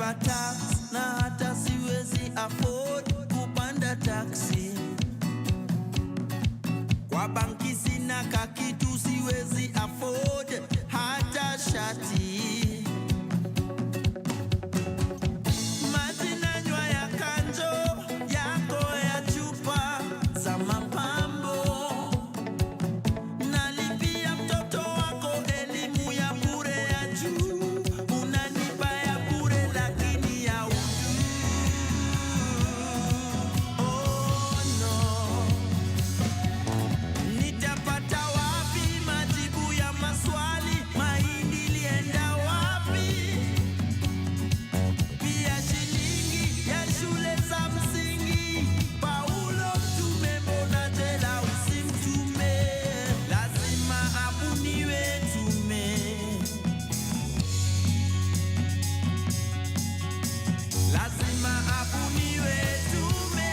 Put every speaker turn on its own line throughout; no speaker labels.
nalipa tax na hata siwezi afford kupanda taxi. Kwa banki sina kakitu, siwezi afford hata shati. Maji nanywa ya kanjo yako ya chupa za mapambo. Nalipia mtoto wako elimu ya bure ya juu. Unanipa ya bure lakini ya udu. Oh no. Nitapata wapi majibu ya maswali? Mahindi lienda wapi? Pia shilingi ya shule za msingi. Paulo mtume, mbona tena usimtume? Lazima abuniwe tume. Lazima abuniwe tume.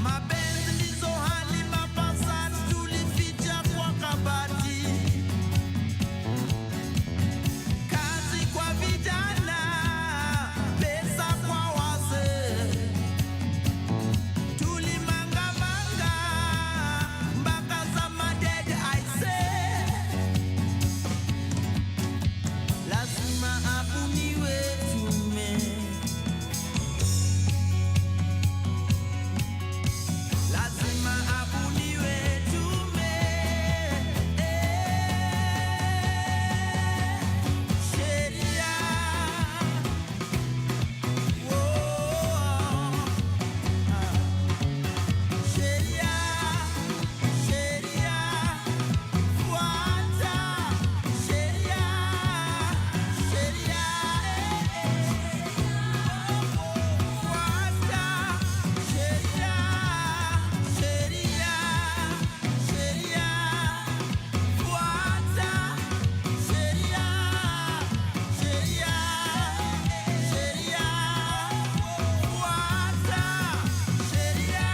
Mapenzi ndizo hali mapasat tulificha kwa kabati. Kazi kwa vijana, pesa kwa wazee. Tulimangamanga mpaka za madede aise. Lazima abuniwe tume. Lazima abuniwe tume. Sheria. Sheria. Sheria. Fuata. Sheria. Sheria. Fuata. Sheria. Sheria. Sheria. Fuata. Sheria. Sheria. Sheria. Fuata. Sheria.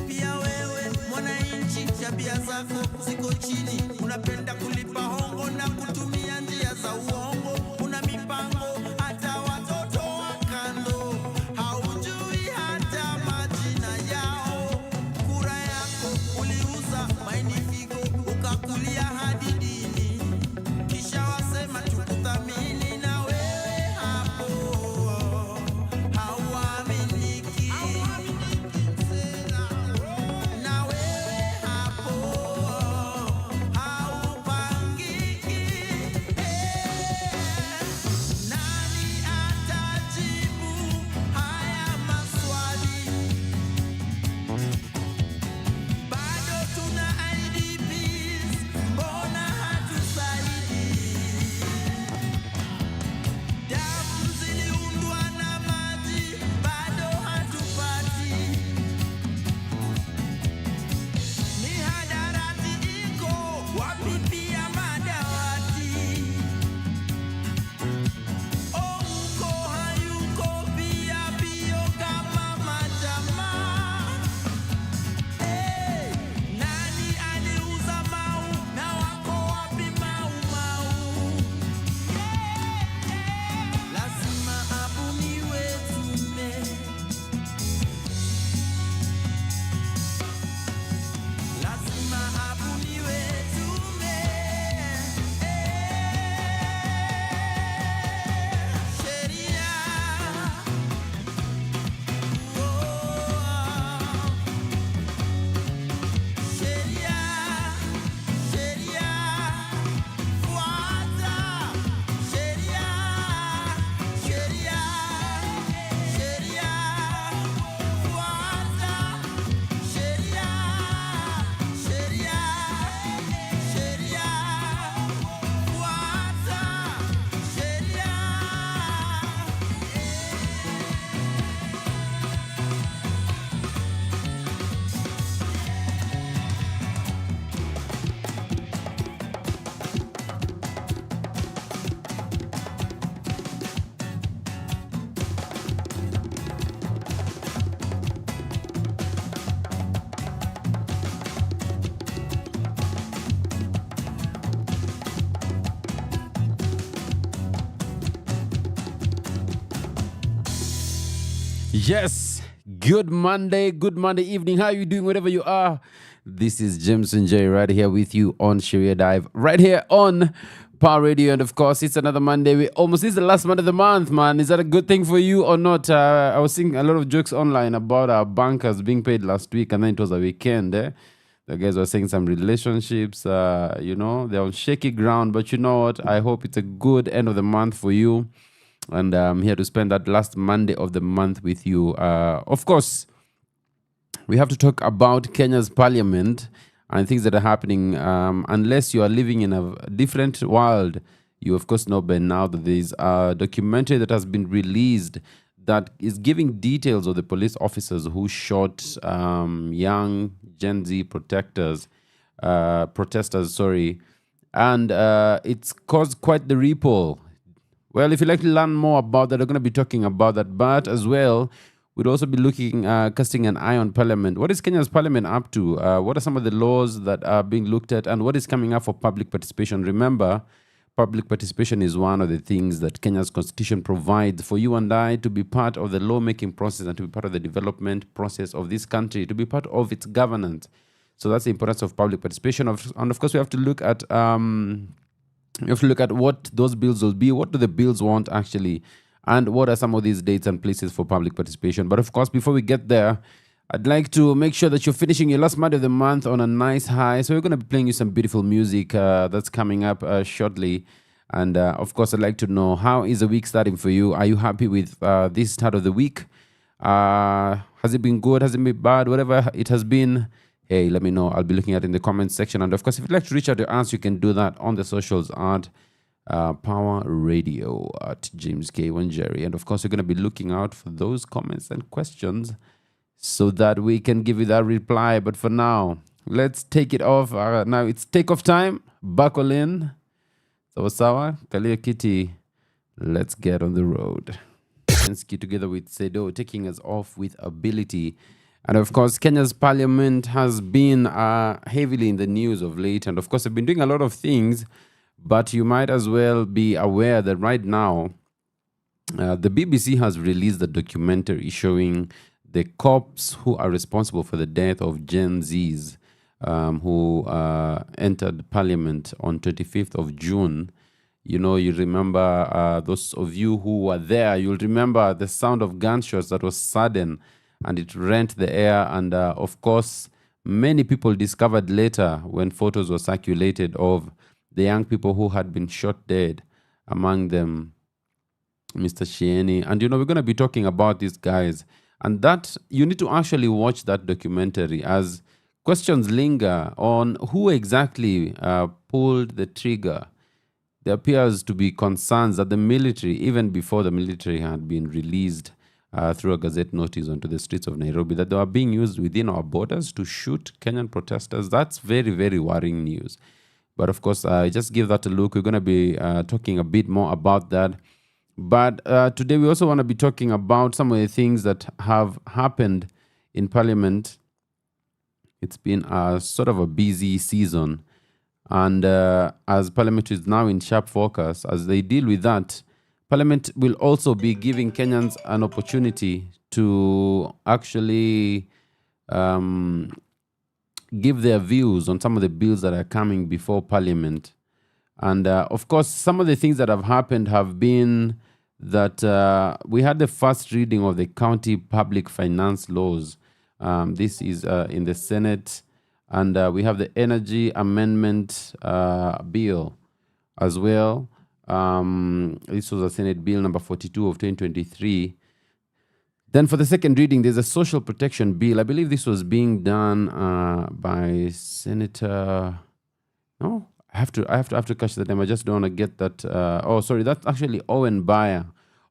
Pia wewe mwananchi, tabia zako ziko chini. Unapenda kulipa hongo na kutumia njia za uongo. Una mipango hata watoto wa kando. Haujui hata majina yao. Kura yako uliuza maini figo, ukakulia hadi dini. Kisha wasema tukuthamini, na wewe hapo hauaminiki. Na wewe hapo haupangiki.
Yes, good Monday evening. How are you doing, wherever you are? This is WaNjeri right here with you on Sheria Dive, right here on Power Radio. And of course, it's another Monday. It's the last Monday of the month, man. Is that a good thing for you or not? I was seeing a lot of jokes online about our bankers being paid last week, and then it was a weekend. The guys were saying some relationships, they're on shaky ground. But you know what? I hope it's a good end of the month for you. And I'm here to spend that last Monday of the month with you. Of course, we have to talk about Kenya's parliament and things that are happening. Unless you are living in a different world, you of course know by now that there is a documentary that has been released that is giving details of the police officers who shot young Gen Z protesters, and it's caused quite the ripple. Well, if you'd like to learn more about that, we're going to be talking about that. But as well, we'd also be looking, casting an eye on Parliament. What is Kenya's Parliament up to? What are some of the laws that are being looked at? And what is coming up for public participation? Remember, public participation is one of the things that Kenya's constitution provides for you and I to be part of the lawmaking process and to be part of the development process of this country, to be part of its governance. So that's the importance of public participation. And of course, we have to look at... you have to look at what those bills will be. What do the bills want actually? And what are some of these dates and places for public participation? But of course, before we get there, I'd like to make sure that you're finishing your last Monday of the month on a nice high. So we're going to be playing you some beautiful music that's coming up shortly. And of course, I'd like to know, how is the week starting for you? Are you happy with this start of the week? Has it been good? Has it been bad? Whatever it has been, hey, let me know. I'll be looking at it in the comments section. And of course, if you'd like to reach out to us, you can do that on the socials at Power Radio at James K. WaNjeri. And of course, you're going to be looking out for those comments and questions so that we can give you that reply. But for now, let's take it off. Now it's takeoff time. Buckle in. Sawa, Kalia Kitty. Let's get on the road. Zelensky together with Sedo taking us off with ability. And of course, Kenya's parliament has been heavily in the news of late. And of course, I've been doing a lot of things, but you might as well be aware that right now, the BBC has released a documentary showing the cops who are responsible for the death of Gen Zs who entered parliament on 25th of June. You know, you remember, those of you who were there, you'll remember the sound of gunshots that was sudden, and it rent the air. And of course, many people discovered later when photos were circulated of the young people who had been shot dead, among them Mr. Sheria. And you know, we're going to be talking about these guys. And that, you need to actually watch that documentary, as questions linger on who exactly pulled the trigger. There appears to be concerns that the military, even before the military had been released through a gazette notice onto the streets of Nairobi, that they were being used within our borders to shoot Kenyan protesters. That's very, very worrying news. But of course, just give that a look. We're going to be talking a bit more about that. But today we also want to be talking about some of the things that have happened in Parliament. It's been a sort of a busy season. And as Parliament is now in sharp focus, as they deal with that, Parliament will also be giving Kenyans an opportunity to actually give their views on some of the bills that are coming before Parliament. And of course, some of the things that have happened have been that we had the first reading of the county public finance laws. This is in the Senate. And we have the energy amendment bill as well. This was a Senate bill number 42 of 2023. Then for the second reading, there's a social protection bill. I believe this was being done by Senator... No, I have to catch the name. I just don't want to get that. That's actually Owen Baya.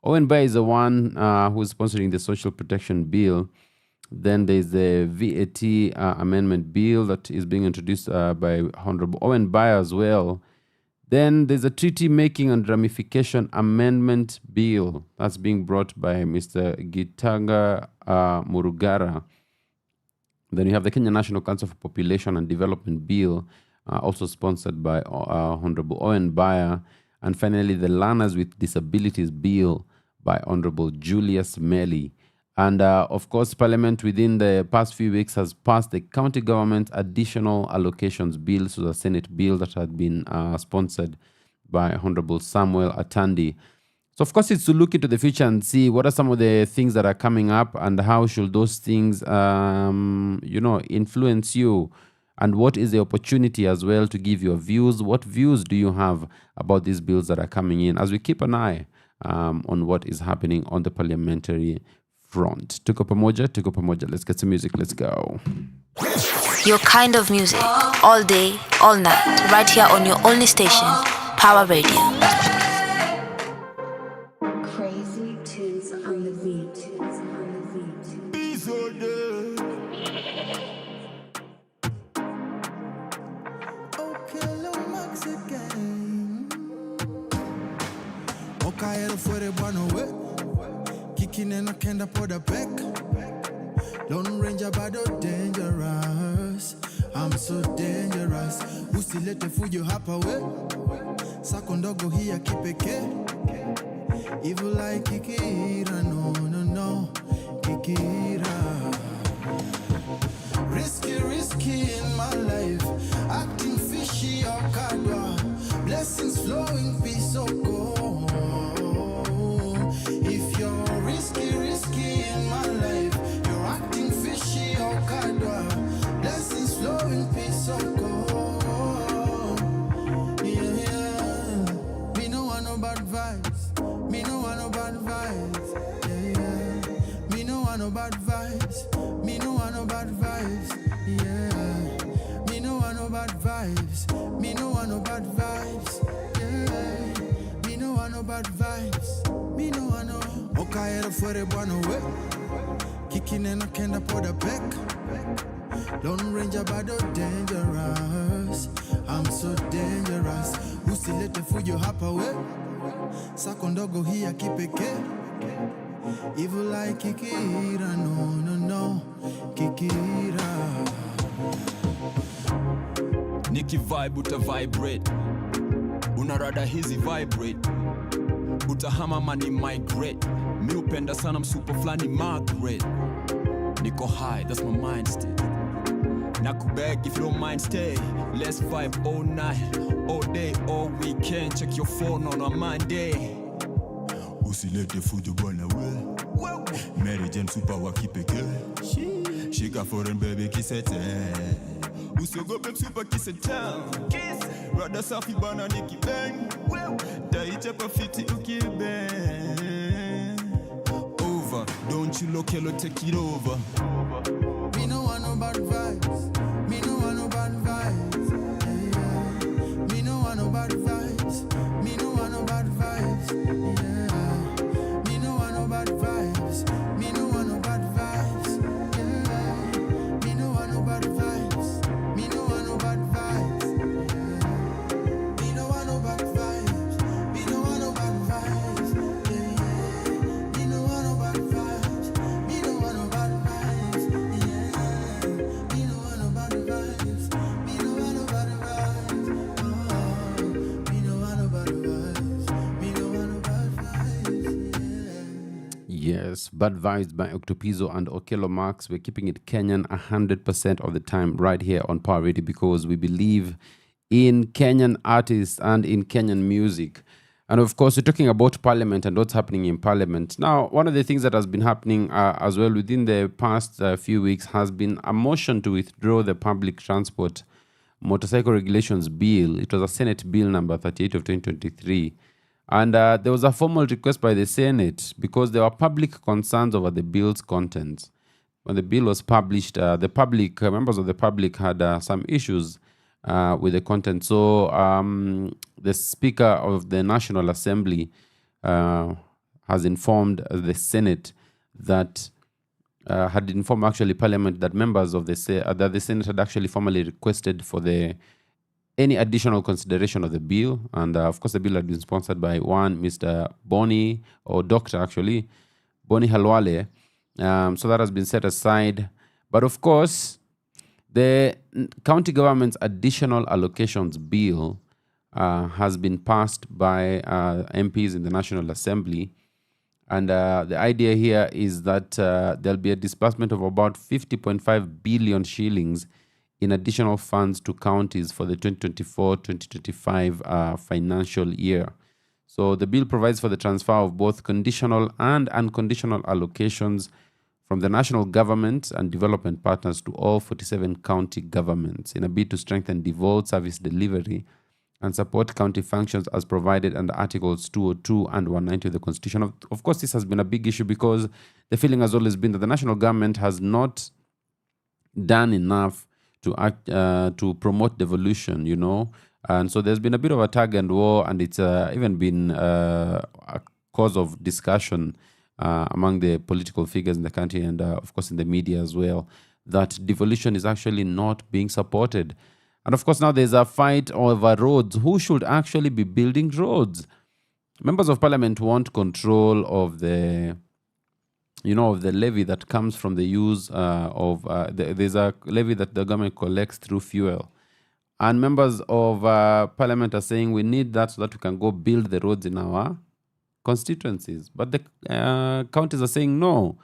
Owen Baya is the one who's sponsoring the social protection bill. Then there's the VAT amendment bill that is being introduced by Honorable Owen Baya as well. Then there's a treaty making and ramification amendment bill that's being brought by Mr. Gitanga Murugara. Then you have the Kenya National Council for Population and Development bill, also sponsored by Honorable Owen Baya. And finally, the Learners with Disabilities bill by Honorable Julius Melly. And of course, Parliament within the past few weeks has passed the county government additional allocations bill, so the Senate bill that had been sponsored by Honorable Samuel Atandi. So of course, it's to look into the future and see what are some of the things that are coming up and how should those things, influence you, and what is the opportunity as well to give your views. What views do you have about these bills that are coming in, as we keep an eye on what is happening on the parliamentary front. Tuko pamoja. Let's get some music. Let's go.
Your kind of music, all day, all night, right here on your only station, Power Radio.
Crazy tunes on the beat.
Okaero fuere bwana we kikine na kenda poda pek Lone Ranger bado dangerous. I'm so dangerous. Usilete fujo hapa we sako ndogo hii ya kipekee. Evil like Kikira, no Kikira. Risky in my life. Acting fishy or kadwa. Blessings flowing, peace so cold. If you're risky in my life, you're acting fishy or kadwa. Blessings flowing, peace so cold. Yeah. Me no want no bad vibes. Me no want no bad vibes. Yeah. Me no want no bad vibes. Me no want no bad vibes. Yeah. Me no want no bad vibes. Me no want no bad vibes. Yeah. Me no want no bad vibes. Me no want no. Okaero fuere bwana we. Kikine na kenda poda pek. Lone Ranger bado dangerous. I'm so dangerous. Usilete fujo hapa we. Sako ndogo hii ya kipekee. Evil like Kikira, no Kikira.
Niki vibe uta vibrate. Unarada hizi vibrate. Utahama mani migrate. Mi upenda sana msupo flani Margaret. Niko high, that's my mind state. Nakubeg if you don't mind stay. Let's vibe all night, all day, all weekend. Check your phone on a Monday. Usilete fujo bwana we. Mary Jane super wa kipekee. Shika foreign baby kisete. Usiogope super kisete. Rada safi bana niki bang. Daiche pafiti ukibang. Over, don't you look hello take it over.
Me no want no bad vibes. Me no want no bad vibes. Yeah. Me no want no bad vibes. Me no want no bad vibes. Yeah. Me no want no bad vibes. Me no want no bad vibes. Yeah. Me no want no bad vibes. Me no want no bad vibes. Yeah. Me no want no bad vibes. Me no want no bad vibes. Yeah. Me no want no bad vibes. Me no want no bad vibes. Yeah. Me no want no bad vibes. Me no want no bad vibes. Oh. Me no want no bad vibes. Me no want no bad vibes. Yeah.
Yes, Bad Vibes by Octopizzo and Okello Marx. We're keeping it Kenyan 100% of the time right here on Power Radio because we believe in Kenyan artists and in Kenyan music. And of course, we're talking about Parliament and what's happening in Parliament. Now, one of the things that has been happening as well within the past few weeks has been a motion to withdraw the public transport motorcycle regulations bill. It was a Senate bill number 38 of 2023. And there was a formal request by the Senate because there were public concerns over the bill's contents. When the bill was published, the public, members of the public had some issues with the content. So the Speaker of the National Assembly has informed the Senate that had informed actually Parliament that members of the Senate had actually formally requested for any additional consideration of the bill. And of course, the bill had been sponsored by one Mr. Bonnie, or Dr. actually, Bonnie Halwale. So that has been set aside. But of course, the county government's additional allocations bill has been passed by MPs in the National Assembly. And the idea here is that there'll be a disbursement of about 50.5 billion shillings in additional funds to counties for the 2024-2025 financial year. So the bill provides for the transfer of both conditional and unconditional allocations from the national government and development partners to all 47 county governments in a bid to strengthen devolved service delivery and support county functions as provided under Articles 202 and 190 of the Constitution. Of course, this has been a big issue because the feeling has always been that the national government has not done enough to promote devolution, and so there's been a bit of a tug and war, and it's even been a cause of discussion among the political figures in the country and, of course, in the media as well, that devolution is actually not being supported. And of course, now there's a fight over roads. Who should actually be building roads? Members of Parliament want control of the levy that comes from the use there's a levy that the government collects through fuel. And members of Parliament are saying we need that so that we can go build the roads in our constituencies. But the counties are saying no.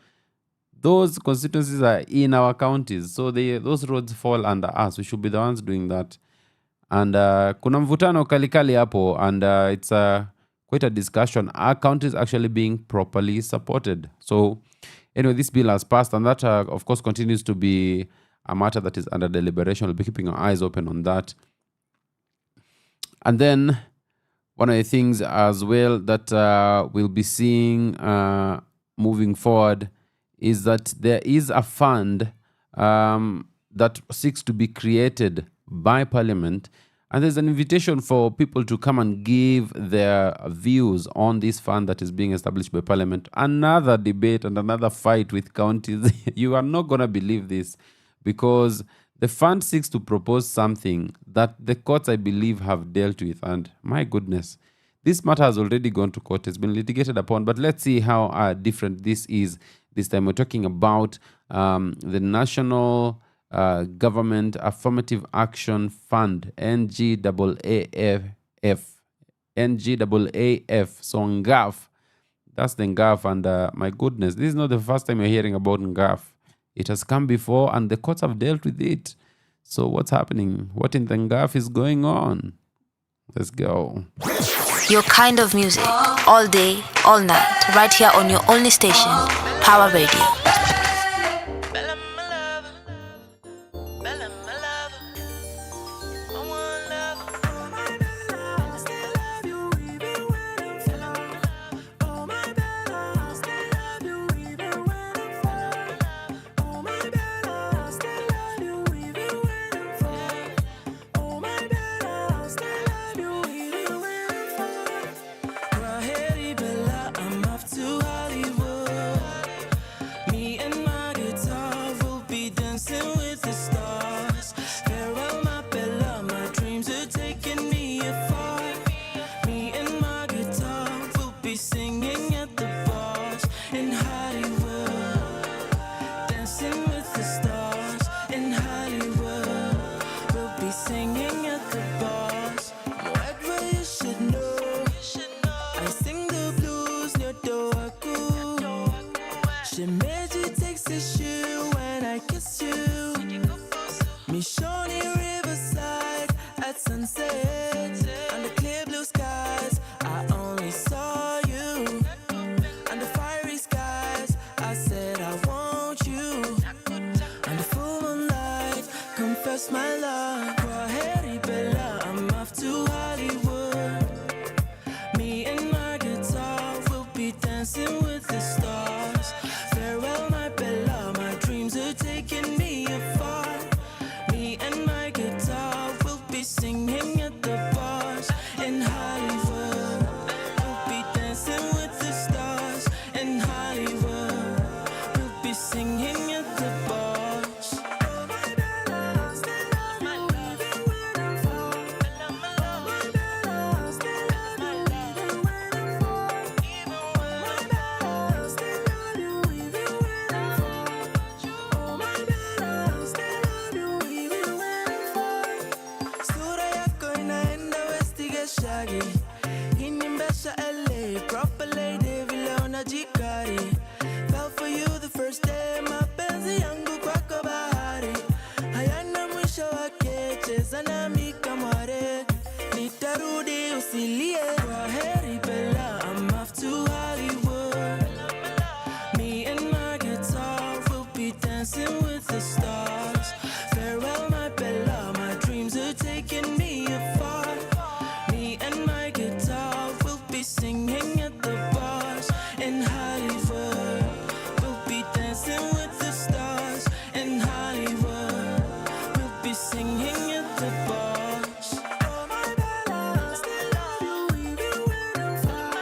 Those constituencies are in our counties, so those roads fall under us. We should be the ones doing that. And kuna mvutano kalikali hapo, and it's quite a discussion. Are counties actually being properly supported? So anyway, this bill has passed, and that, of course, continues to be a matter that is under deliberation. We'll be keeping our eyes open on that. And then one of the things as well that we'll be seeing moving forward is that there is a fund that seeks to be created by Parliament, and there's an invitation for people to come and give their views on this fund that is being established by Parliament. Another debate and another fight with counties. You are not going to believe this, because the fund seeks to propose something that the courts, I believe, have dealt with. And my goodness, this matter has already gone to court. It's been litigated upon. But let's see how different this is. This time we're talking about the National Government Affirmative Action Fund, NGAAF. So NGAF, that's the NGAF. And my goodness, this is not the first time you're hearing about NGAF. It has come before, and the courts have dealt with it. So what's happening? What in the NGAF is going on? Let's go.
Your kind of music, all day, all night, right here on your only station, Power Radio.
dancing with the stars. Farewell, my Bella, my dreams are taking me afar. Me and my guitar will be singing at the bars in Hollywood. We'll be dancing with the stars in Hollywood. We'll be singing at the bars. Oh my Bella, still love you even when I'm far.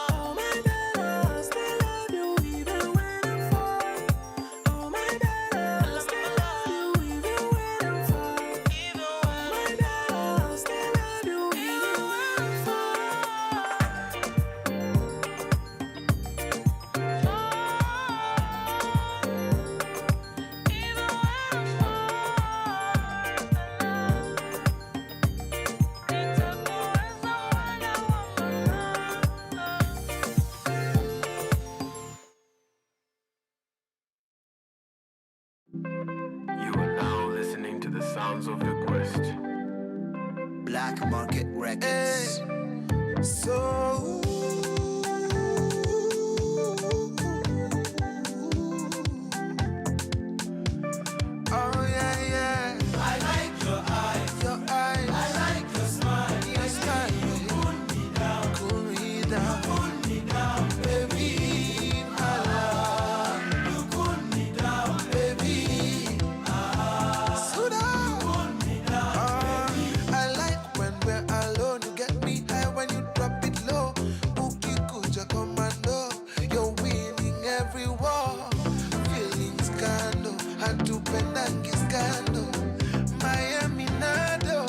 Oh my Bella, still love you even when I'm far. Oh my Bella, still love you even when I'm far. Oh my Bella, still love you even when I'm far.
You are now listening to the sounds of the quest.
Black Market Records. So oh yeah, yeah. I like your eyes. Your eyes. I like your smile. Your smile. You cool me down. Cool me down. Cool me down, baby. My love. You cool me down, baby. So down. You cool me down, baby. I like when we're alone. You get me high when you drop it low. Bookie Kuja Commando. You're winning every war. Feeling scandal. Had to pendangi scandal. Miami Nado.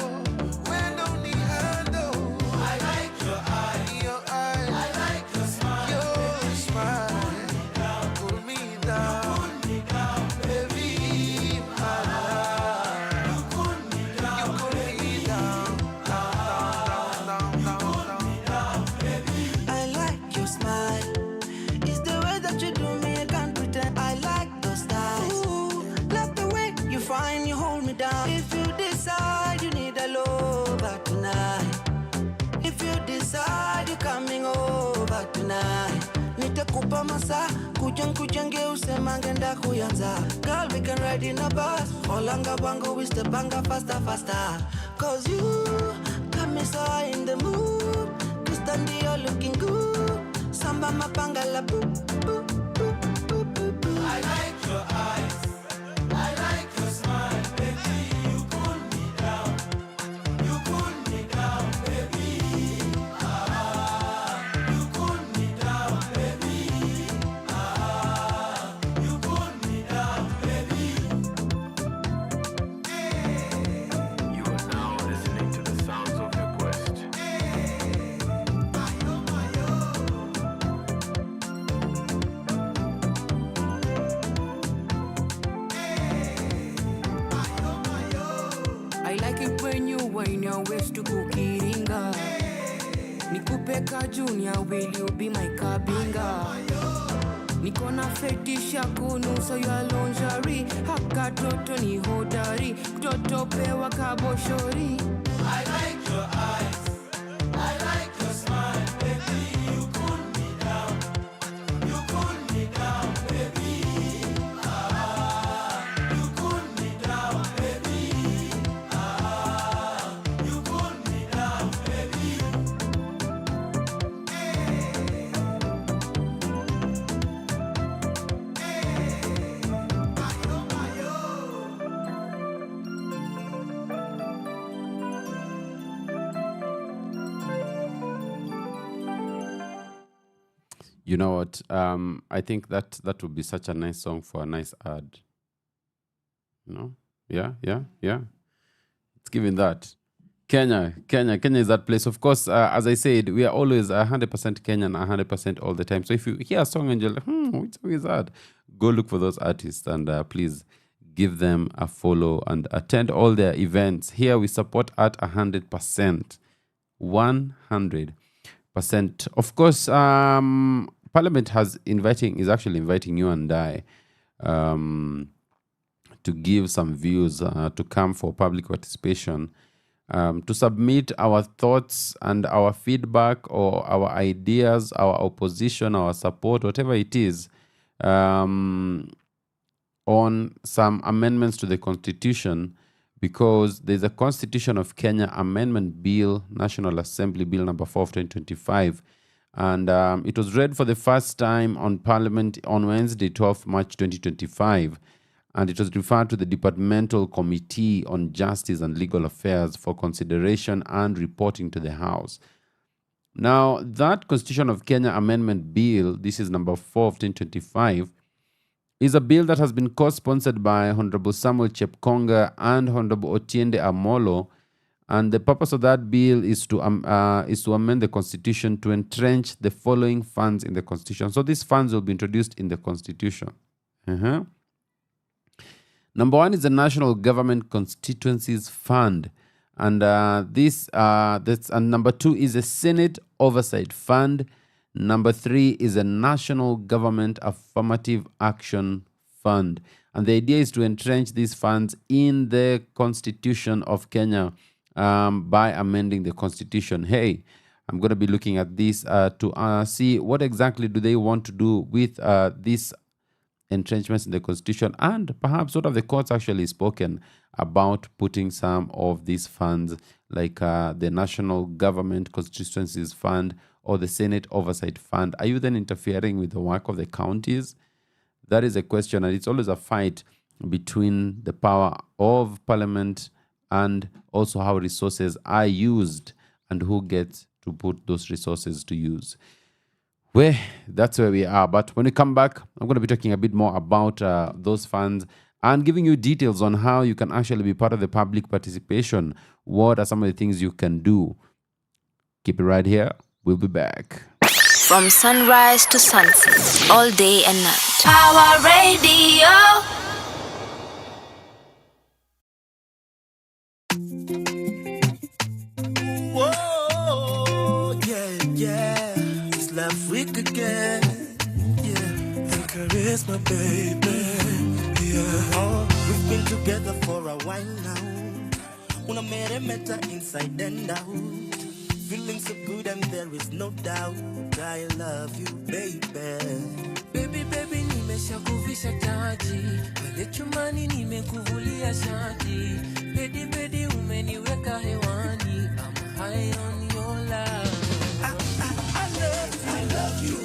When only handle. I like your eyes. Your eyes. I like your smile. Your smile. Pull me down. Pull me down, baby. My love. You pull me down. You pull me down. Down, baby.
I like your smile. It's the way that you do me, I can't pretend. I like those styles. Ooh, love the way you find, you hold me down. If you decide you need a lover tonight, if you decide you're coming over tonight, nitakupa masa kujenge usema ngenda kuyanza. Girl, we can ride in a bus. Olanga wango we step banga faster. Cause you got me so in the mood. Kristandi, you're looking good. Samba mapanga la boop, boop, boop, boop, boop, boop.
I like your eyes. I like your smile, baby. You cool me down. You cool me down, baby. You cool me down, baby. You cool me down, baby.
You are now listening to the sounds of the quest.
I like it when you wind your waist to kukiringa. Nikupe ka junior, will you be my kabinga? Niko na fetish ya kunusa ya lingerie. Haka toto ni hodari, toto pewa kaboshori.
I like your eyes. I like your smile, baby. You cool me down. You cool me down, baby. You cool me down, baby. You cool me down, baby.
You know what? I think that would be such a nice song for a nice ad. You know? Yeah. It's giving that. Kenya is that place. Of course, as I said, we are always 100% Kenyan, 100% all the time. So if you hear a song and you're like, which song is that? Go look for those artists and please give them a follow and attend all their events. Here we support art 100%. 100%. Of course, Parliament is actually inviting you and I to give some views, to come for public participation, to submit our thoughts and our feedback or our ideas, our opposition, our support, whatever it is. on some amendments to the Constitution, because there's a Constitution of Kenya Amendment Bill, National Assembly Bill number 4 of 2025. And it was read for the first time on Parliament on Wednesday, 12 March 2025. And it was referred to the Departmental Committee on Justice and Legal Affairs for consideration and reporting to the House. Now, that Constitution of Kenya Amendment Bill, this is number 4 of 2025, is a bill that has been co-sponsored by Honorable Samuel Chepkonga and Honorable Otiende Amolo. And the purpose of that bill is to amend the Constitution to entrench the following funds in the Constitution. So these funds will be introduced in the Constitution. Number one is the National Government Constituencies Fund. And number two is a Senate Oversight Fund. Number three is a National Government Affirmative Action Fund. And the idea is to entrench these funds in the Constitution of Kenya by amending the Constitution. Hey, I'm going to be looking at this to see what exactly do they want to do with these entrenchments in the Constitution, and perhaps what have the courts actually spoken about putting some of these funds, like the National Government Constituencies Fund or the Senate Oversight Fund. Are you then interfering with the work of the counties? That is a question, and it's always a fight between the power of Parliament and also how resources are used and who gets to put those resources to use. Well, that's where we are. But when we come back, I'm going to be talking a bit more about those funds and giving you details on how you can actually be part of the public participation. What are some of the things you can do? Keep it right here. We'll be back.
From sunrise to sunset, all day and night. Power Radio.
Whoa, yeah. It's love week again. Yeah. And charisma, baby. Yeah. Oh, we've been together for a while now. Una meremeta inside and out. Feeling so good and there is no doubt. I love you, baby.
Baby, nimeshakuvisha taji. Pale chumbani nimekuvulia shati. Bedi, umeniweka hewani. I'm high on your love.
I love you.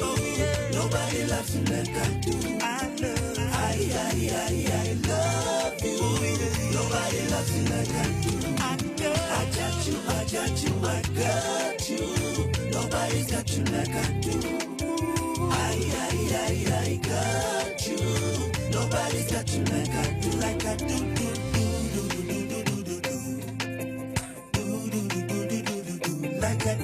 Oh, yeah. Nobody loves you like I do. I love you. Oh, yeah. Nobody loves you like I do. I got you. Nobody's got you like I do. I got you. Nobody's got you like I do. Like I do. Like I do.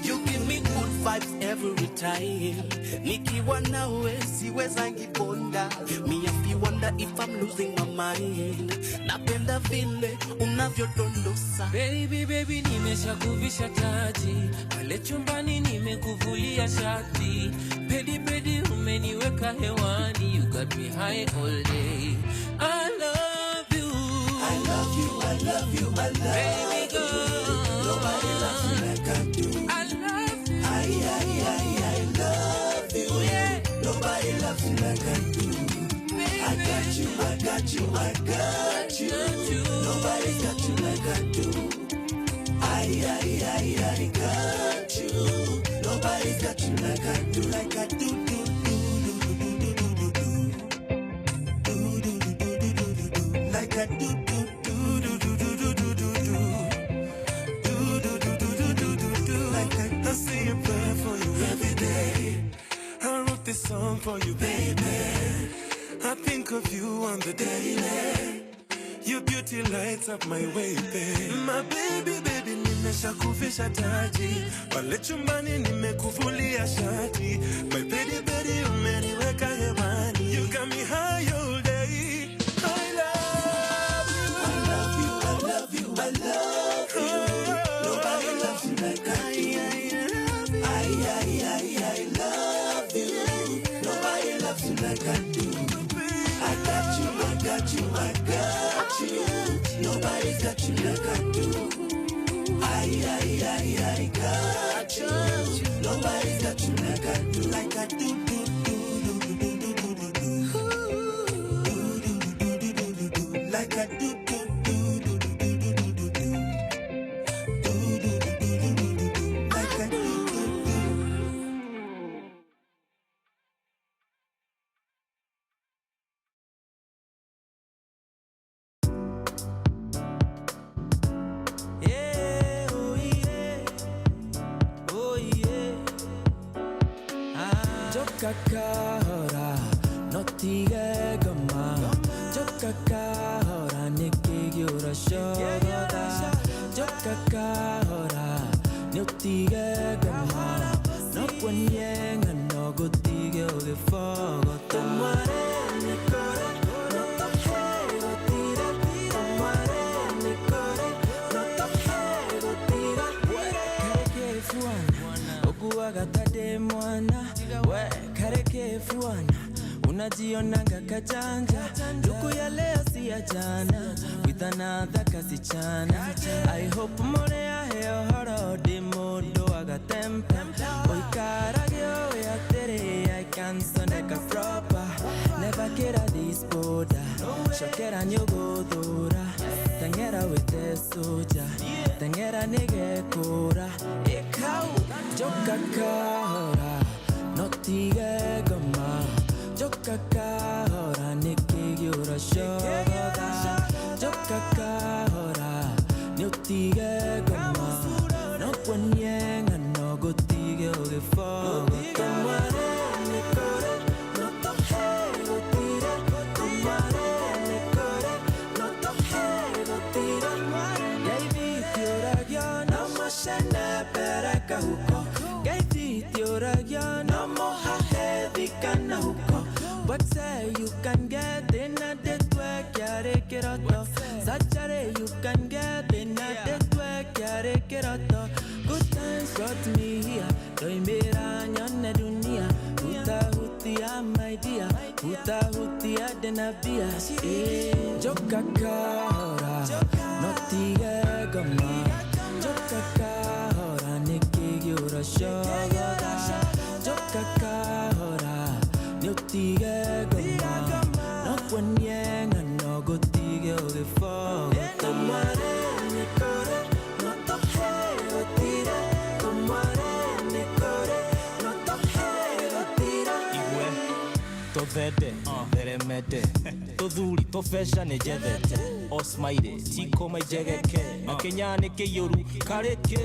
You give me good vibes every time. Nikiwa nawe siwezangi bonda. Me if you wonder if I'm losing my mind. Napenda vile unavyodondosa.
Baby, nimeshakuvisha taji. Pale chumbani nimekuvulia shati. Bedi, umeniweka hewani. You got me high all day. I love you. Baby girl.
Nobody loves you like I do.
I love you.
I love you.
Yeah.
Nobody loves you like I do.
Baby.
I got you. Nobody's got you like I do. I got you. Nobody's got you like I do. Like I do. Like I do. I see a prayer for you every day. I wrote this song for you, baby. I think of you on the daily. Your beauty lights up my way, babe. My baby, nimeshakufisha taji. Pale chumbani nimekuvulia shati. My baby, umeniweka hewani. You got me high all day. I love you. Nobody loves you like I do. I love you. Nobody loves you like I do. I got you. Nobody's got you like I do. I got touch you like I do. Like I do, do, do, do, do, do, do, do, do. Like I do, do, do, do, do, do, do, do, do. Like I do, do, do. Yeah, oh yeah, oh yeah. Jokakahora, notige gama. Jokakahora, nikigyura shogoda. Jokakahora, notige gama. Nokwenyenga nogotige ogefogo. Tomare nikore, notohego tira. Tomare nikore, notohego tira. Kareke fuana, okuwaga tade mwana. We kareke fuana, unajionanga kajanja. Luku ya leo si ya jana, with another kasichana. I hope more ya heo horo di modo aga tempa. Oikaragyo ya tere, I can't soneka proper. Never get a this border, shokera nyogodora. Tangera with the soldier, tangera nege kora. Ekau, jokakahora, notige gama. Jokakahora, nikigyura shogoda. Jokakahora, notige gama. Nokwenyenga nogotige ogefogo. Tomare nikore, notohego tira. Tomare nikore, notohego tira. Gaivitioragyo, nomoshene pereka huko. Gaivitioragyo, nomohahedhikana huko. What say you can get in a dead work, yare kirato. Sachare you can get in a dead work, yare kirato. Good times brought me here. Doimera nyone dunia. Huta hutia my dear. Huta hutia denabia. Jokakahora, notige gama. Jokakahora, nikigyura shogoda. Jokakahora, notige gama. Nokwenyenga nogotige ogefogo. Tomare nikore, notohego tira. Tomare nikore, notohego tira.
Igwe, tovede, veremede. Todhuri, tofesha nejevete. Osmaide, tiko majegeke. Makenyane keyoru, kareke.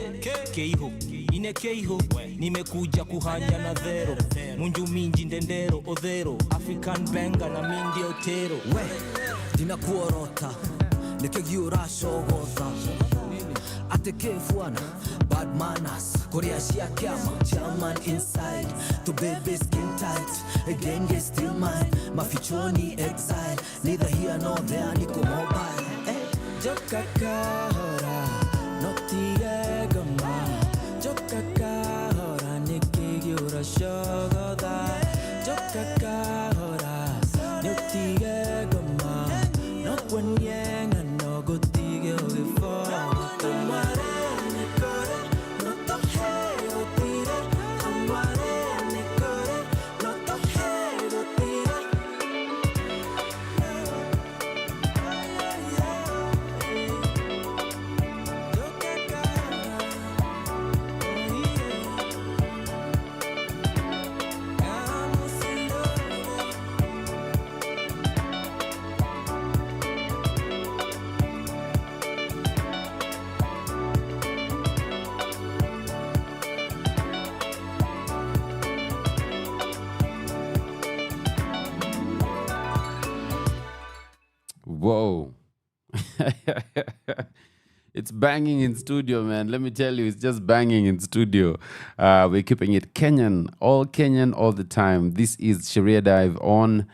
Keiho, ine keiho. Nimekuja kuhanja na dhero. Munju minji ndendero, odhero. African benga na mindi otero.
We, dinakuorota, nikigyura shogoda. Ateke fuana, bad manners. Korea shia kiama, German inside. To baby skin tight, again get still mine. Mafichoni exile, neither here nor there, niko mobile.
Jokakahora, notige gama. Jokakahora, nikigyura shogoda. Jokakahora, notige gama. Nokwenyenga nogotige ogefogo. Tomare nikore, notohego tira. Tomare nikore, notohego tira.
Whoa. It's banging in studio, man. Let me tell you, it's just banging in studio. We're keeping it Kenyan all the time. This is Sheria Dive on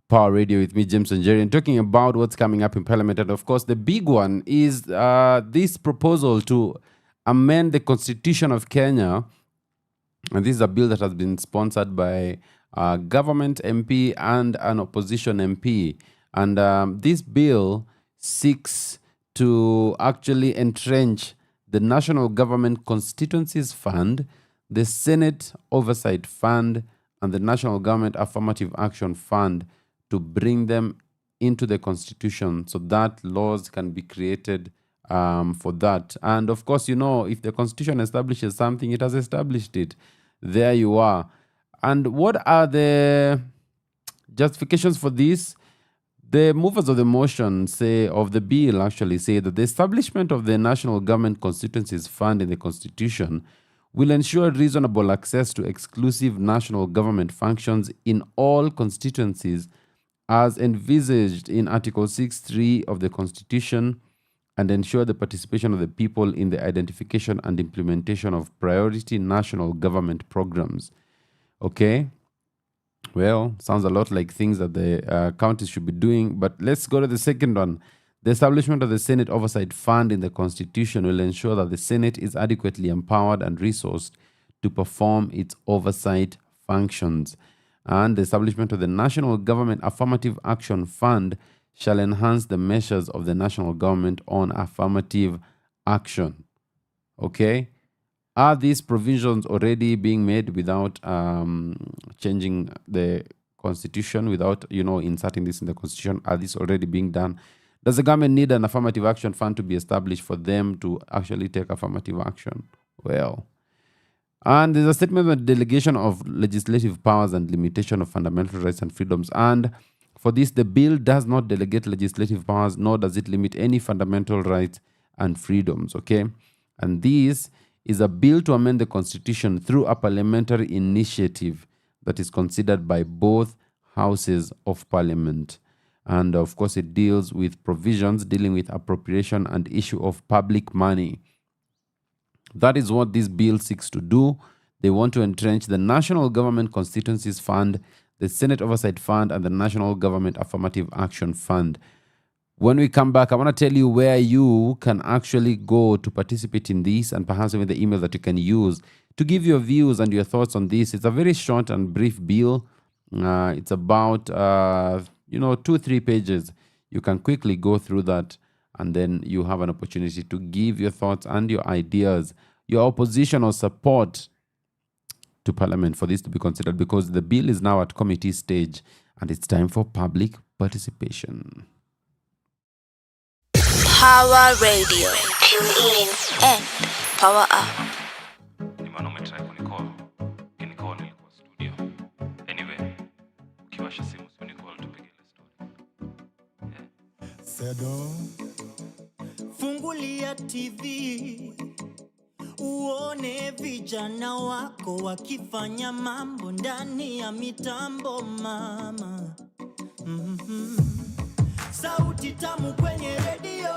Power Radio with me, James WaNjeri, and talking about what's coming up in Parliament. And of course, the big one is this proposal to amend the Constitution of Kenya. And this is a bill that has been sponsored by a government MP and an opposition MP. And this bill seeks to actually entrench the National Government Constituencies Fund, the Senate Oversight Fund, and the National Government Affirmative Action Fund to bring them into the Constitution so that laws can be created for that. And of course, if the Constitution establishes something, it has established it. There you are. And what are the justifications for this? The movers of the motion of the bill actually say that the establishment of the National Government Constituencies Fund in the Constitution will ensure reasonable access to exclusive national government functions in all constituencies as envisaged in Article 6.3 of the Constitution, and ensure the participation of the people in the identification and implementation of priority national government programs. Okay? Well, sounds a lot like things that the counties should be doing, but let's go to the second one. The establishment of the Senate Oversight Fund in the Constitution will ensure that the Senate is adequately empowered and resourced to perform its oversight functions. And the establishment of the National Government Affirmative Action Fund shall enhance the measures of the national government on affirmative action. Okay? Are these provisions already being made without changing the Constitution, without, inserting this in the Constitution? Are these already being done? Does the government need an affirmative action fund to be established for them to actually take affirmative action? Well, and there's a statement on delegation of legislative powers and limitation of fundamental rights and freedoms. And for this, the bill does not delegate legislative powers, nor does it limit any fundamental rights and freedoms, okay? And this is a bill to amend the Constitution through a parliamentary initiative that is considered by both houses of Parliament. And of course, it deals with provisions dealing with appropriation and issue of public money. That is what this bill seeks to do. They want to entrench the National Government Constituencies Fund, the Senate Oversight Fund, and the National Government Affirmative Action Fund. When we come back, I want to tell you where you can actually go to participate in this, and perhaps even the email that you can use to give your views and your thoughts on this. It's a very short and brief bill. It's about 2-3 pages. You can quickly go through that, and then you have an opportunity to give your thoughts and your ideas, your opposition or support to Parliament for this to be considered, because the bill is now at committee stage and it's time for public participation.
Power Radio. Tune in and power up.
Fungulia TV uone vijana wako wakifanya mambo ndani ya mitambo mama. Sauti tamu kwenye redio,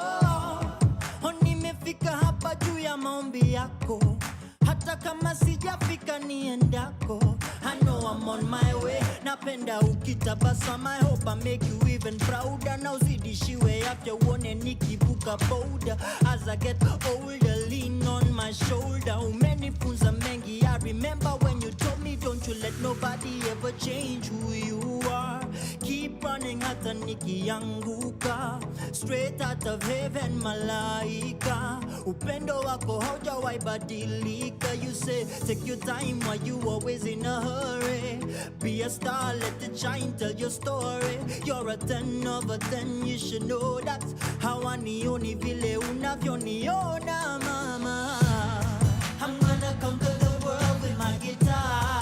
nimefika hapa juu ya maombi yako, hata kama sijafika niendako. I know I'm on my way, napenda ukitabasama. I hope I make you even prouder. Now zidishiwe after uone nikivuka boda. As I get older, lean on my shoulder. Umenifunza mengi, I remember when you told me don't you let nobody ever change who you are. Keep running hata nikianguka, straight out of heaven malaika. Upendo wako haujawahi badilika. You say take your time while you always in a hurry. Be a star, let it shine, tell your story. You're a 10 over 10, you should know that. Hawanioni vile unavyoniona mama. I'm gonna conquer the world with my guitar.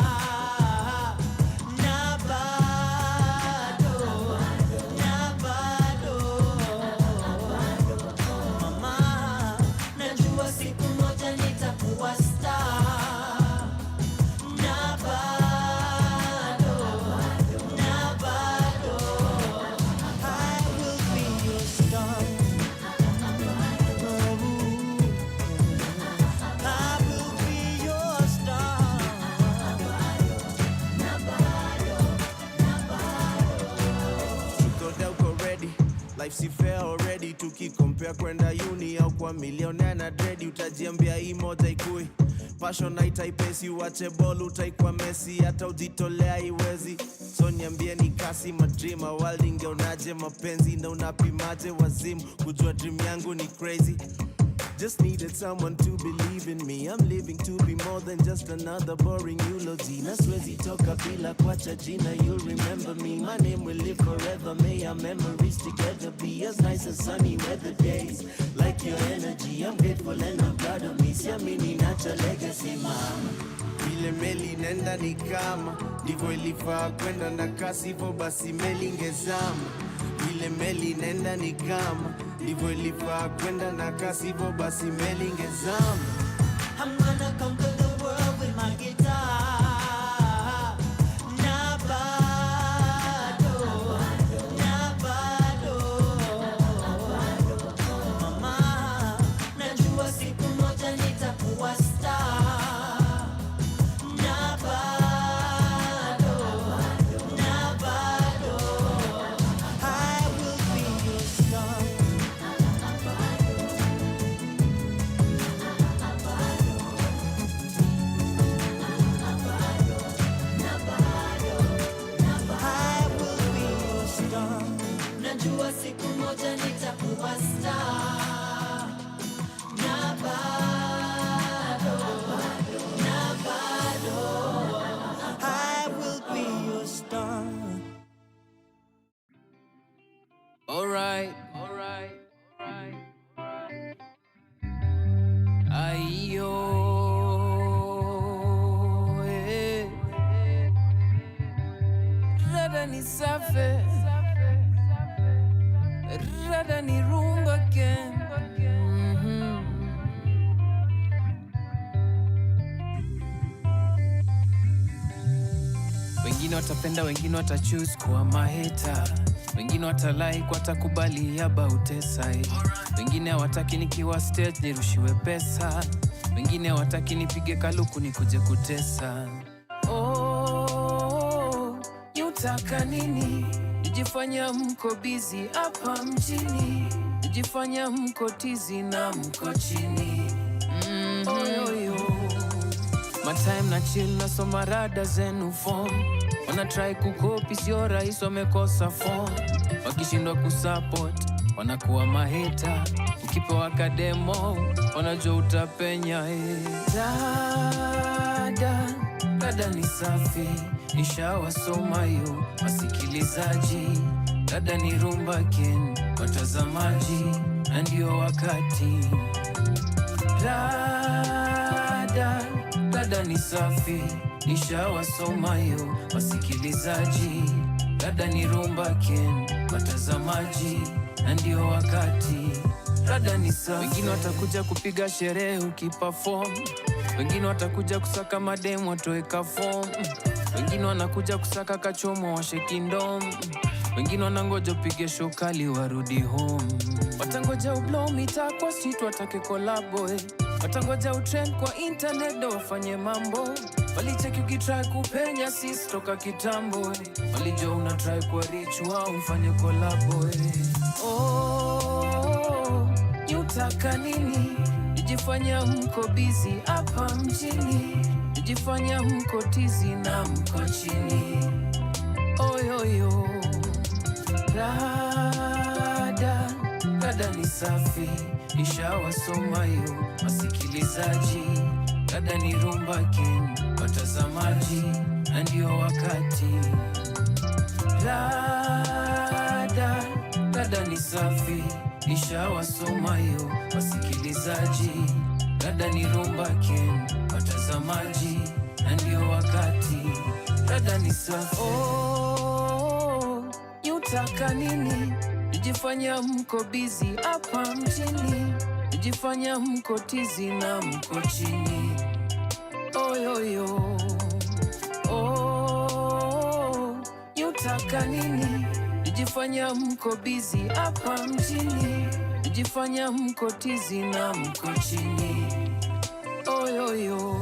Si fair already, tukikompare kwenda uni au kwa millionaire na dread, utajiambia hii moja ikui. Passion haitaipesi, uache ball utaikuwa Messi, hata ujitolea iwezi. So niambie ni kasi madream, world ingeonaje mapenzi na unapimaje wazimu, kujua dream yangu ni crazy. Just needed someone to believe in me. I'm living to be more than just another boring eulogy. Na siwezi toka bila kuacha jina. You'll remember me, my name will live forever. May our memories together be as nice as sunny weather days. Like your energy, I'm grateful and I'm proud of me. Siamini nacha legacy, mama. Vile meli nenda ni kama ndivyo ilifaa kwenda na kasi, hivyo basi meli ingezama. Vile meli nenda ni kama ndivyo ilifaa kwenda na kasi, hivyo basi meli ingezama.
I'm gonna conquer the world with my guitar. Na bado, na bado. Mama, najua siku moja nitakuwa star. Na bado, na bado. I will be your star. Najua siku moja nitakuwa star. Na bado, na bado. I will be your star.
Alright. Ayo, rada ni safe, rada ni rumba ken. Wengine watapenda, wengine watachoose kuwa maheta, wengine watalike, watakubali about esai. Wengine hawataki nikiwa stage nirushiwe pesa, wengine hawataki nipige kaluku nikuje kutesa. Oh, yutaka nini? Nijifanya mko busy hapa mjini, nijifanya mko tizi na mko chini. Oyoyo, my time na chill na soma rada zenu form. Wana try kukopi sio rahisi, wamekosa form. Wakishindwa kusupport wanakuwa maheta, ukipewa kademo wanajua utapenya. Dada ni safi, nishawasoma yo wasikilizaji. Dada ni rumba ken, watazamaji, na ndio wakati. Dada ni safi, nishawasoma yo wasikilizaji. Dada ni rumba ken, watazamaji, na ndio wakati. Dada ni safi. Wengine watakuja kupiga sherehe ukiperform, wengine watakuja kusaka mademu watoweka form, wengine wanakuja kusaka kachomo wa shekindom, wengine wanangoja upige show kali warudi home. Watangoja ublow mita kwa street watake collabo, watangoja utrend kwa internet ndo wafanye mambo. Walicheki ukitry kupenya sis toka kitambo, walijua unatry kwa rich wao mfanye collabo. Oh, yutaka nini? Nijifanya mko busy hapa mjini, nijifanya mko tizi na mko chini. Oyoyo, dada ni safi, nishawasoma yo wasikilizaji. Dada ni rumba ken, watazamaji, na ndio wakati. Dada ni safi, nishawasoma yo wasikilizaji. Dada ni rumba ken, watazamaji, na ndio wakati. Dada ni safi. Oh, yutaka nini? Nijifanya mko busy hapa mjini, nijifanya mko tizi na mko chini. Oyoyo, oh, yutaka nini? Nijifanya mko busy hapa mjini, nijifanya mko tizi na mko chini. Oyoyo.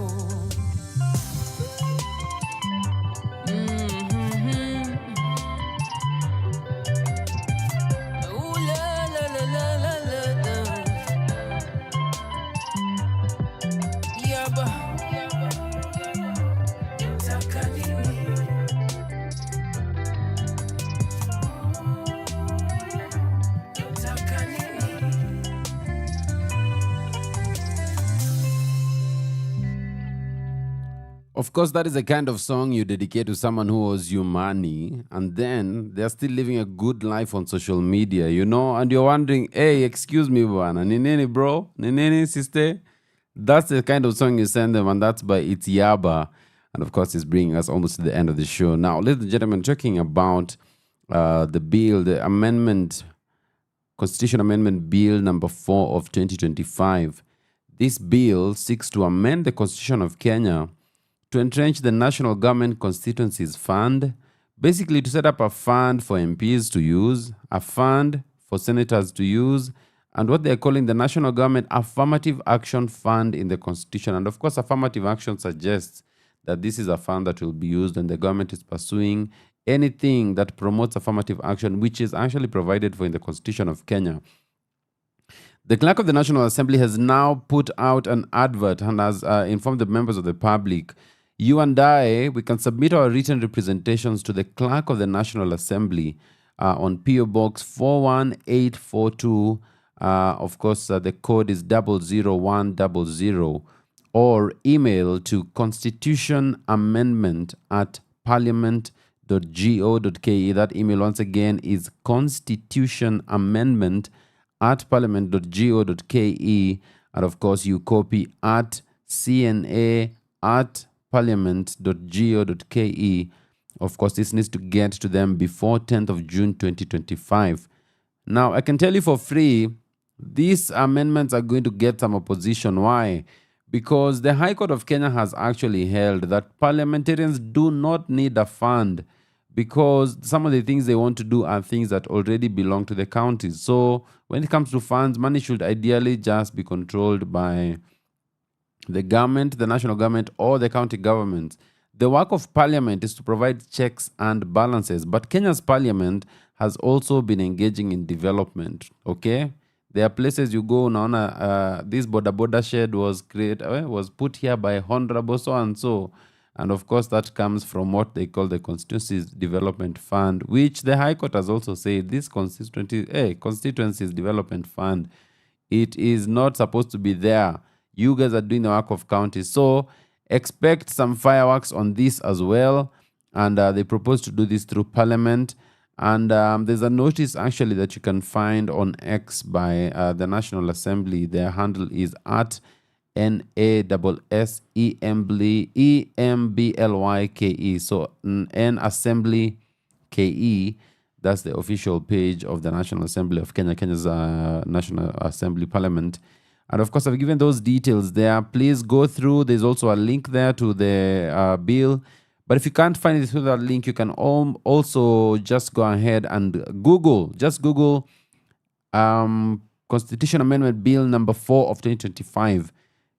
Of course, that is the kind of song you dedicate to someone who owes you money, and then they're still living a good life on social media, and you're wondering, hey, excuse me, bwana, ni nini, bro? Ni nini, sister? That's the kind of song you send them, and that's by It's Yaba. And of course, it's bringing us almost to the end of the show. Now, ladies and gentlemen, talking about the bill, the amendment, Constitution Amendment Bill number 4 of 2025. This bill seeks to amend the Constitution of Kenya to entrench the National Government Constituencies Fund, basically to set up a fund for MPs to use, a fund for senators to use, and what they're calling the National Government Affirmative Action Fund in the Constitution. And of course, affirmative action suggests that this is a fund that will be used when the government is pursuing anything that promotes affirmative action, which is actually provided for in the Constitution of Kenya. The Clerk of the National Assembly has now put out an advert and has informed the members of the public. You and I, we can submit our written representations to the Clerk of the National Assembly on PO Box 41842. Of course, the code is 00100, or email to constitutionamendment@parliament.go.ke. That email once again is constitutionamendment@parliament.go.ke. And of course, you copy at cna@parliament.go.ke. Of course, this needs to get to them before 10th of June 2025. Now, I can tell you for free, these amendments are going to get some opposition. Why? Because the High Court of Kenya has actually held that parliamentarians do not need a fund, because some of the things they want to do are things that already belong to the counties. So when it comes to funds, money should ideally just be controlled by the government, the national government, or the county government. The work of parliament is to provide checks and balances, but Kenya's parliament has also been engaging in development, okay? There are places you go, this border shed was put here by Honorable so-and-so. And of course, that comes from what they call the Constituencies Development Fund, which the High Court has also said this Constituencies Development Fund, it is not supposed to be there. You guys are doing the work of counties. So expect some fireworks on this as well. And they propose to do this through Parliament. And there's a notice actually that you can find on X by the National Assembly. Their handle is at NASSEMBLYKE. So N Assembly KE. That's the official page of the National Assembly of Kenya, Kenya's National Assembly Parliament. And of course, I've given those details there. Please go through. There's also a link there to the bill. But if you can't find it through that link, you can also just go ahead and Google. Just Google Constitution Amendment Bill number 4 of 2025.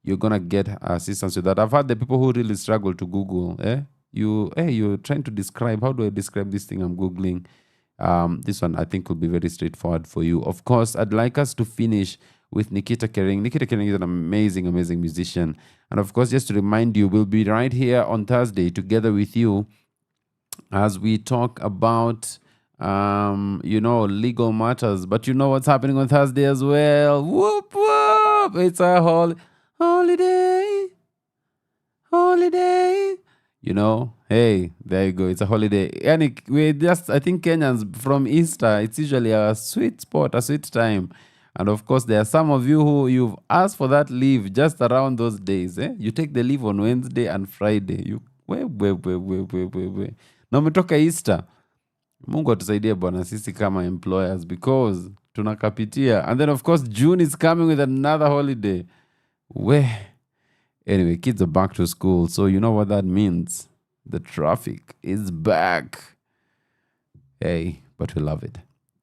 You're going to get assistance with that. I've had the people who really struggle to Google. You're trying to describe, how do I describe this thing I'm Googling? This one I think will be very straightforward for you. Of course, I'd like us to finish with Nikita Kering. Nikita Kering is an amazing, amazing musician. And of course, just to remind you, we'll be right here on Thursday together with you as we talk about, legal matters. But you know what's happening on Thursday as well. Whoop, whoop. It's a holiday. Hey, there you go. It's a holiday. And I think Kenyans from Easter, it's usually a sweet spot, a sweet time. And of course, there are some of you who you've asked for that leave just around those days. You take the leave on Wednesday and Friday. Na umetoka Easter. Mungu atusaidie bwana sisi kama employers, because tunakapitia. And then of course, June is coming with another holiday. Anyway, kids are back to school. So you know what that means. The traffic is back. Hey, but we love it.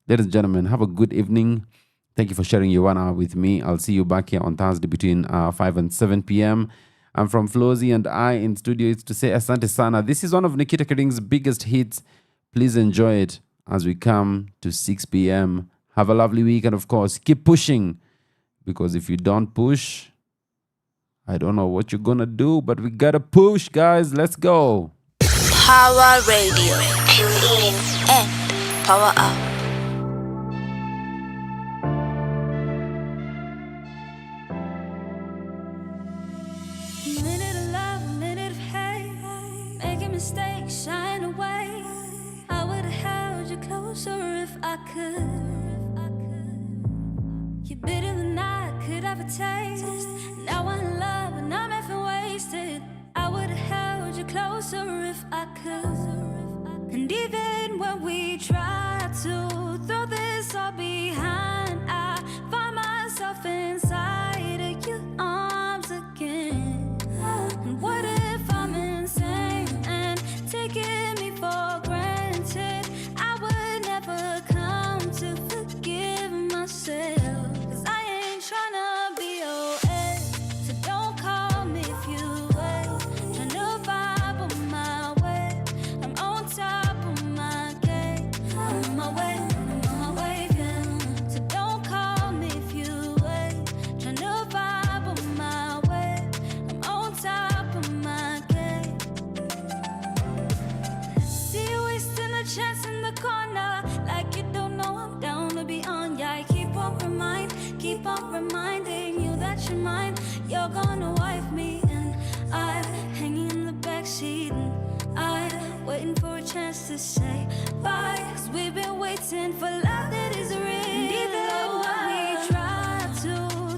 Ladies and gentlemen, have a good evening. Thank you for sharing your 1 hour with me. I'll see you back here on Thursday between 5 and 7 p.m. I'm from Flozy and I in studio. It's to say Asante Sana. This is one of Nikita Kering's biggest hits. Please enjoy it as we come to 6 p.m. Have a lovely week. And of course, keep pushing. Because if you don't push, I don't know what you're going to do. But we got to push, guys. Let's go.
Power Radio. Tune in and power up.
Minute of love, minute of hate.
mistakes shine away. I would have held you closer if I could. You're bitter than I could ever taste. Now I'm in love and I'm effing wasted. I would have held you closer if I could. And even when we try to throw this all behind, I find myself inside of your arms again. And what if I'm insane and taking me for granted? I would never come to forgive myself. 'Cause I ain't tryna be your ex, so don't call me if you wait. Tryna vibe on my way, I'm on top of my game. I'm on my way, yeah. So don't call me if you wait. Tryna vibe on my way, I'm on top of my game. See you wasting a chance in the corner, like you don't know I'm down to be on. Yeah, I keep on reminding you that you're mine. You're gonna wife me, and I'm hanging in the backseat, and I'm waiting for a chance to say bye. 'Cause we've been waiting for love that is real. Even when we try to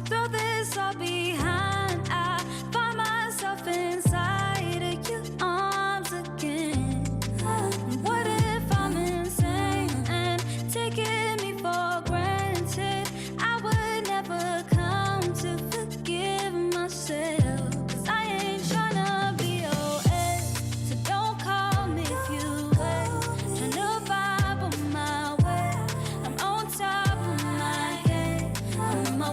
throw this all behind, I find myself inside of your arms again. And what if I'm insane and taking me for granted? I would never come to forgive myself. 'Cause I ain't tryna be your ex, so don't call me if you wait. Tryna vibe on my way, I'm on top of my game. I'm on my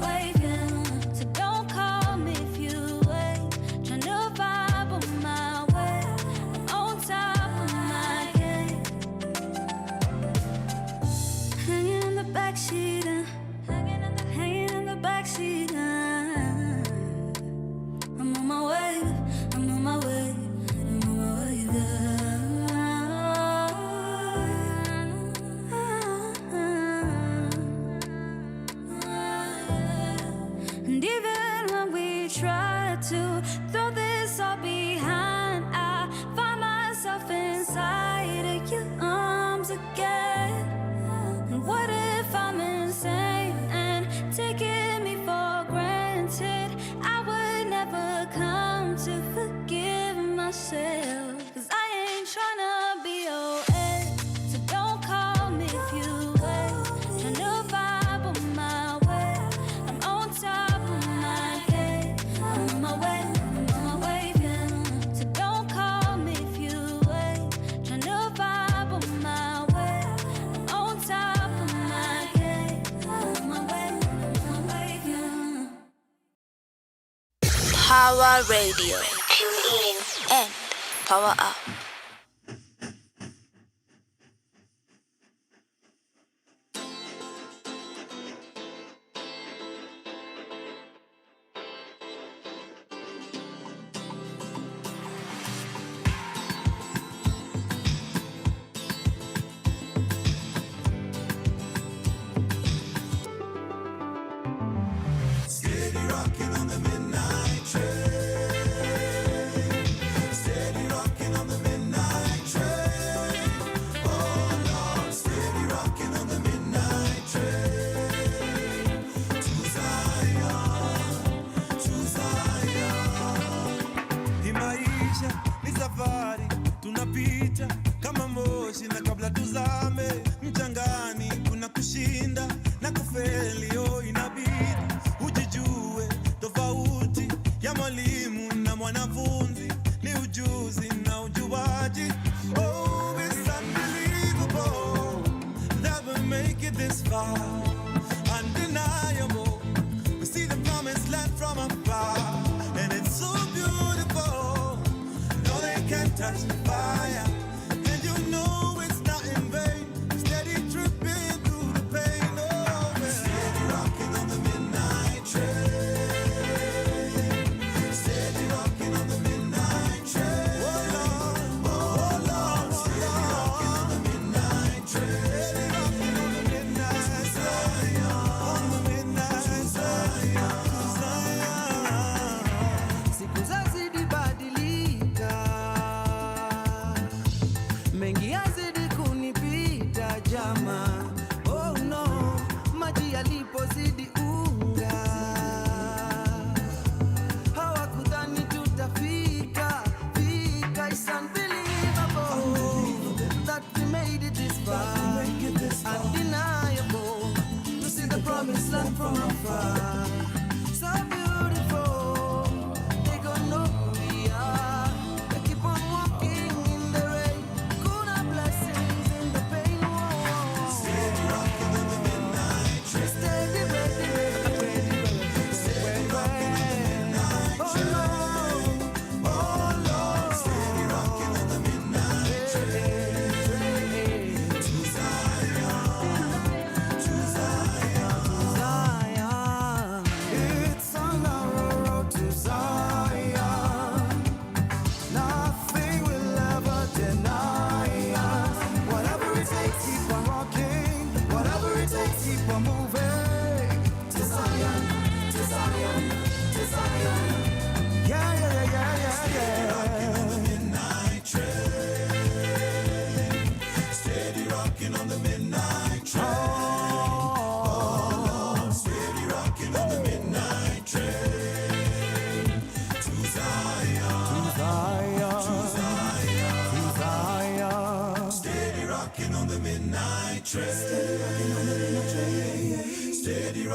way, yeah. So don't call me if you wait. Tryna vibe on my way, I'm on top of my game. Hanging in the backseat, hanging in the backseat. I'm on my way, I'm on my way, I'm on my way And even when we try to throw this all behind, I find myself inside of your arms again. And what if I'm insane and taking me for granted? I would never come to forgive myself. 'Cause I ain't tryna be your ex, so don't call me if you wait. Tryna vibe on my way, I'm on top of my game. I'm on my way, yeah. So don't call me if you wait. Tryna vibe on my way, I'm on top of my game. I'm on my way, yeah.
Power Radio. Tune in and power up.
Steady rocking on the midnight train. Steady rocking on the midnight train. Oh Lord, steady rocking on the midnight train. To Zion, to Zion.
Hii maisha ni safari, tunapita kama moshi, na kabla tuzame mchangani kuna kushinda na kufeli. Oh, inabidi ujijue tofauti ya mwalimu na mwanafunzi ni ujuzi na ujuaji. Oh, it's unbelievable that we make it this far. Undeniable, we see the promised land from afar, and it's so beautiful. No, they can't touch the fire, and you know it's not in vain. Steady tripping through the pain. Oh, man.
Steady rocking on the midnight train. Steady rocking on the midnight train.
Oh, Lord.
Oh Lord, steady rocking on the midnight train.
Steady rocking on the midnight
Zion,
on the midnight
Zion.
Siku zazidi badilika,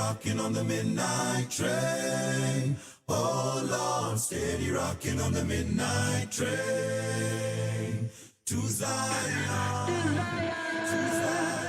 rocking on the midnight train. Oh Lord, steady rocking on the midnight train. To Zion, to Zion.